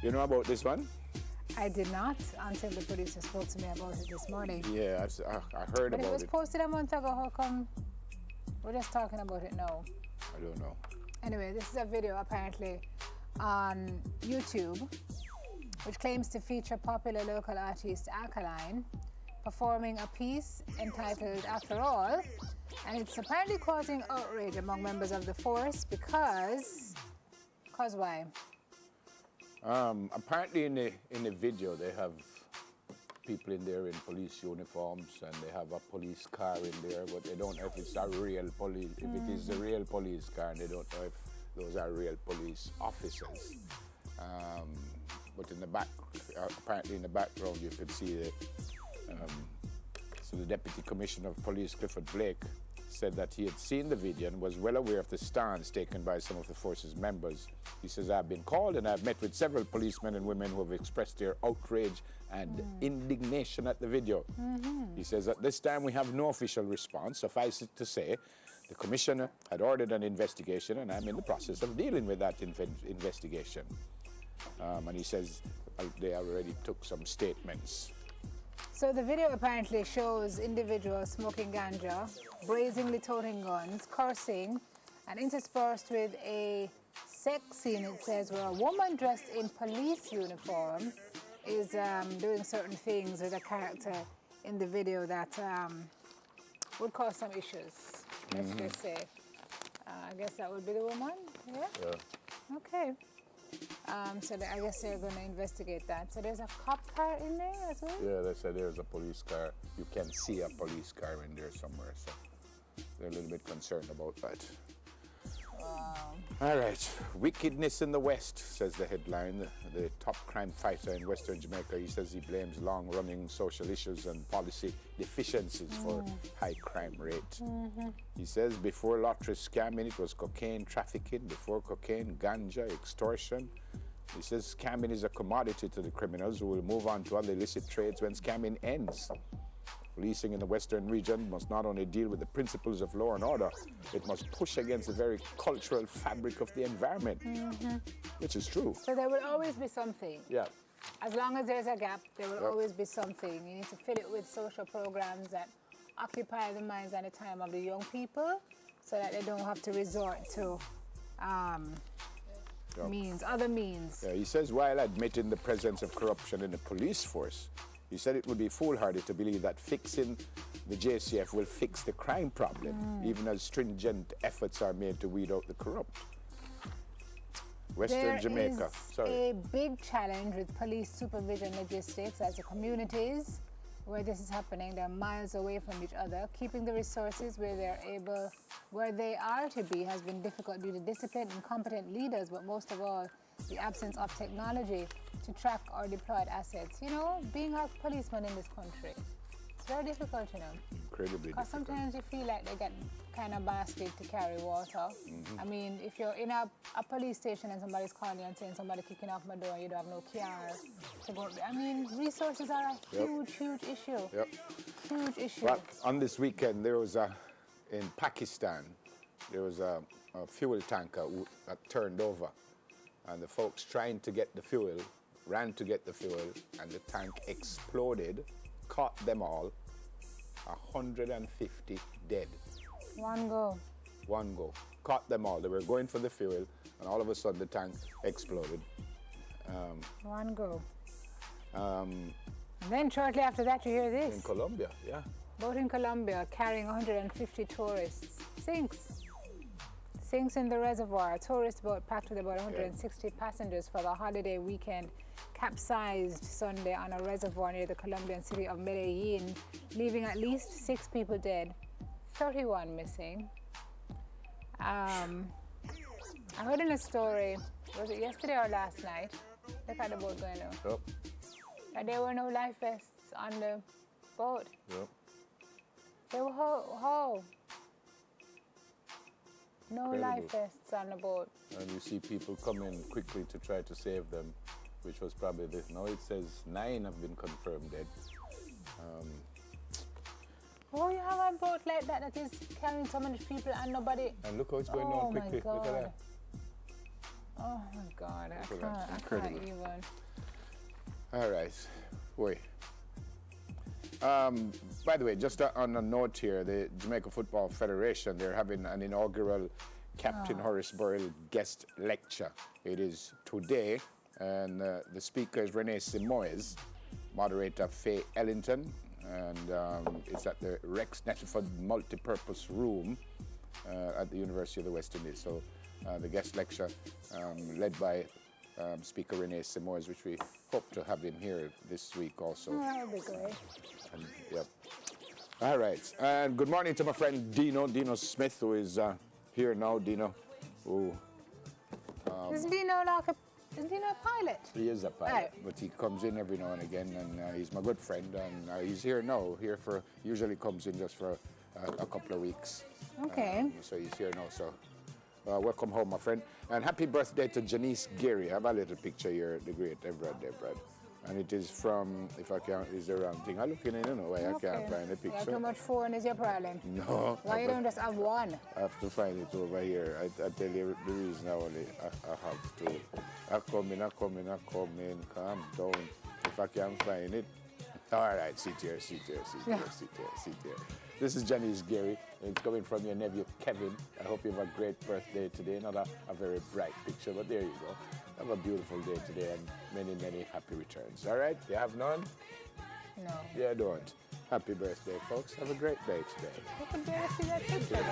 You know about this one? I did not until the producer spoke to me about it this morning. Yeah, I heard But about it. It was posted a month ago. How come we're just talking about it now? I don't know. Anyway, this is a video apparently on YouTube, which claims to feature popular local artist Alkaline performing a piece entitled After All, and it's apparently causing outrage among members of the force because why? Apparently in the video they have people in there in police uniforms and they have a police car in there, but they don't know if it's a real police. If it is a real police car, and they don't know if those are real police officers. But in the back, apparently in the background, you could see that. So the Deputy Commissioner of Police, Clifford Blake, said that he had seen the video and was well aware of the stance taken by some of the force's members. He says, I've been called and I've met with several policemen and women who have expressed their outrage and indignation at the video. He says, at this time we have no official response. Suffice it to say, the Commissioner had ordered an investigation and I'm in the process of dealing with that investigation. And he says they already took some statements. So the video apparently shows individuals smoking ganja, brazenly toting guns, cursing, and interspersed with a sex scene, it says, where a woman dressed in police uniform is doing certain things with a character in the video that would cause some issues, let's just say. I guess that would be the woman, yeah? Okay. So I guess they're going to investigate that. So there's a cop car in there as well? Yeah, they said there's a police car. You can see a police car in there somewhere, so they're a little bit concerned about that. Wow. All right, wickedness in the West, says the headline. The top crime fighter in Western Jamaica, he says he blames long-running social issues and policy deficiencies for high crime rate. He says before lottery scamming, it was cocaine trafficking. Before cocaine, ganja, extortion. He says scamming is a commodity to the criminals who will move on to other illicit trades when scamming ends. Policing in the Western region must not only deal with the principles of law and order, it must push against the very cultural fabric of the environment, which is true. So there will always be something. Yeah. As long as there's a gap, there will always be something. You need to fill it with social programs that occupy the minds and the time of the young people so that they don't have to resort to other means. Yeah, he says while admitting the presence of corruption in the police force, he said it would be foolhardy to believe that fixing the JCF will fix the crime problem, even as stringent efforts are made to weed out the corrupt. Western Jamaica. There is a big challenge with police supervision logistics as the communities where this is happening. They're miles away from each other. Keeping the resources where they are to be has been difficult due to disciplined and competent leaders, but most of all, the absence of technology to track or deploy assets. You know, being a policeman in this country, it's very difficult, you know. Incredibly because difficult. Sometimes you feel like they get kind of basket to carry water. I mean, if you're in a police station and somebody's calling you and saying somebody kicking off my door and you don't have no car to go, I mean, resources are a huge issue. Huge issue. But on this weekend, there was in Pakistan, there was a fuel tanker that turned over. And the folks trying to get the fuel, ran to get the fuel, and the tank exploded, caught them all, 150 dead. One go. Caught them all. They were going for the fuel, and all of a sudden the tank exploded. One go. And then shortly after that you hear this. In Colombia, yeah. Boat in Colombia carrying 150 tourists sinks in the reservoir. A tourist boat packed with about 160 passengers for the holiday weekend capsized Sunday on a reservoir near the Colombian city of Medellin, leaving at least 6 people dead, 31 missing. I heard in a story, was it yesterday or last night? Look at the boat going now. Yep. And there were no life vests on the boat. Yep. They were how? No Incredible. life vests on the boat. And you see people coming quickly to try to save them, which was probably now it says 9 have been confirmed dead. Oh, you have a boat like that is carrying so many people and nobody. And look how it's going on quickly. My God. Look at that. Oh my God. God, I So can't, that's I can't incredible. even. All right. Wait. By the way, just on a note here, the Jamaica Football Federation, they're having an inaugural Captain Horace Burrell guest lecture. It is today, and the speaker is Renee Simoes, moderator Faye Ellington, and it's at the Rex Nettleford Multipurpose Room at the University of the West Indies. So the guest lecture led by Speaker Renee Simoes, which we hope to have him here this week also. Oh, that would be great. And, yep. All right. And good morning to my friend Dino Smith, who is here now. Dino, who Isn't Dino like a pilot? he is a pilot, Right. but he comes in every now and again, and he's my good friend, and he's here now. Usually comes in just for a couple of weeks. Okay. So he's here now. So welcome home, my friend, and happy birthday to Janice Geary. I have a little picture here, the great Everett. And it is from, if I can't, is the wrong thing. I'm looking in, I don't know why I can't find the You have picture. too much phone is your problem. No, Why you don't just have one? I have to find it over here. I tell you the reason I have to. I come in, calm down. If I can't find it. All right, sit here. This is Janice Geary. It's coming from your nephew, Kevin. I hope you have a great birthday today. Not a very bright picture, but there you go. Have a beautiful day today and many, many happy returns. All right? You have none? No. Yeah, don't. Happy birthday, folks. Have a great day today. You can barely see that picture.